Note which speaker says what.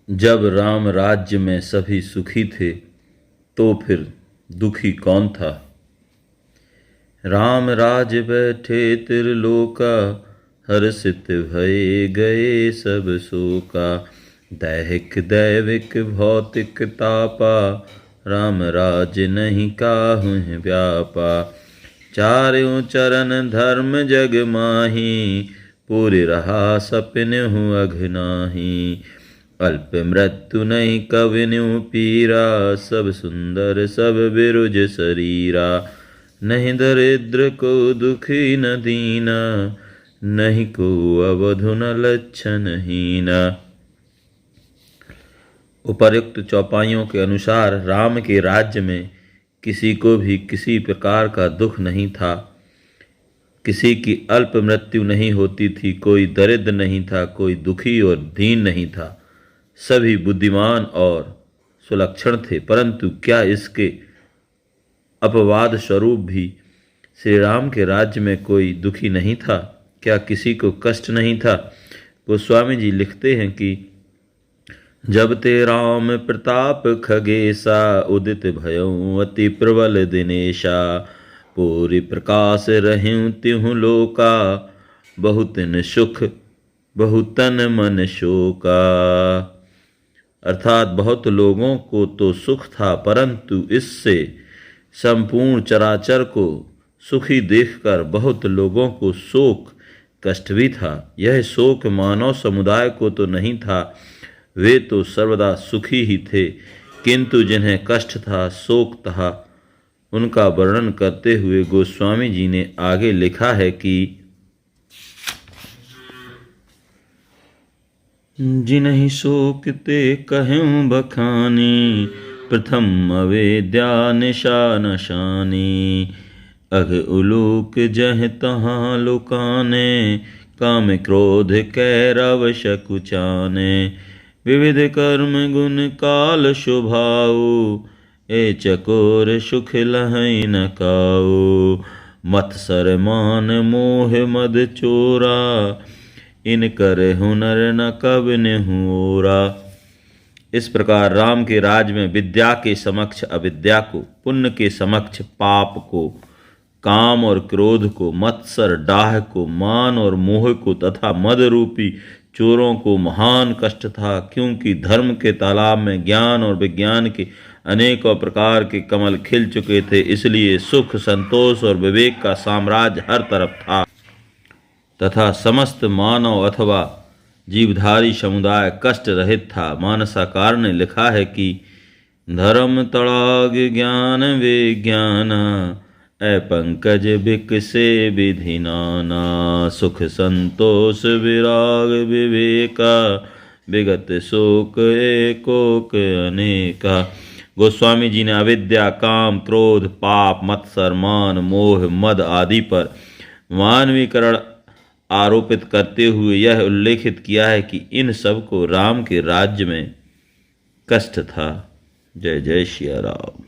Speaker 1: जब राम राज्य में सभी सुखी थे तो फिर दुखी कौन था। राम राज बैठे त्रिलोका, हर्षित भये गए सब शोका। दैहिक दैविक भौतिक तापा, राम राज नहीं काहू व्यापा। चारों चरण धर्म जग माही, पूरी रहा सपनहु अघनाही। अल्प मृत्यु नहीं कवनु पीरा, सब सुंदर सब बिरुज शरीरा। नहीं दरिद्र को दुखी न दीना, नहीं को अवधु न लक्षण हीना। उपर्युक्त चौपाइयों के अनुसार राम के राज्य में किसी को भी किसी प्रकार का दुख नहीं था। किसी की अल्प मृत्यु नहीं होती थी, कोई दरिद्र नहीं था, कोई दुखी और दीन नहीं था। सभी बुद्धिमान और सुलक्षण थे। परंतु क्या इसके अपवाद स्वरूप भी श्री राम के राज्य में कोई दुखी नहीं था? क्या किसी को कष्ट नहीं था? गोस्वामी जी लिखते हैं कि जब ते राम प्रताप खगेसा, उदित भयउ अति प्रबल दिनेशा। पूरी प्रकाश रहूं त्यों लोका, बहुतन सुख बहुतन मन शोका। अर्थात बहुत लोगों को तो सुख था, परंतु इससे संपूर्ण चराचर को सुखी देखकर बहुत लोगों को शोक कष्ट भी था। यह शोक मानव समुदाय को तो नहीं था, वे तो सर्वदा सुखी ही थे, किंतु जिन्हें कष्ट था, शोक था, उनका वर्णन करते हुए गोस्वामी जी ने आगे लिखा है कि जिन्हि शोक ते कहूँ बखानी, प्रथम अवेद्या निशा नशानी। अघ उलूक जह तहाँ लुकाने, काम क्रोध कैरव शकुचाने। विविध कर्म गुण काल शुभाऊ, ए चकोर सुख लहै न काऊ। मत्सर मान मोह मद चोरा, इन कर हुनर न कबन हुरा। इस प्रकार राम के राज में विद्या के समक्ष अविद्या को, पुण्य के समक्ष पाप को, काम और क्रोध को, मत्सर डाह को, मान और मोह को तथा मद रूपी चोरों को महान कष्ट था। क्योंकि धर्म के तालाब में ज्ञान और विज्ञान के अनेकों प्रकार के कमल खिल चुके थे, इसलिए सुख संतोष और विवेक का साम्राज्य हर तरफ था तथा समस्त मानव अथवा जीवधारी समुदाय कष्ट रहित था। मानसाकार ने लिखा है कि धर्म तड़ाग ज्ञान विज्ञाना, ए पंकज बिकसे विधि नाना। सुख संतोष विराग विवेका, विगत शोक एकोक अनेका। गोस्वामी जी ने अविद्या, काम, क्रोध, पाप, मत्सर, मान, मोह, मद आदि पर मानवीकरण आरोपित करते हुए यह उल्लेखित किया है कि इन सब को राम के राज्य में कष्ट था। जय जय श्री राम।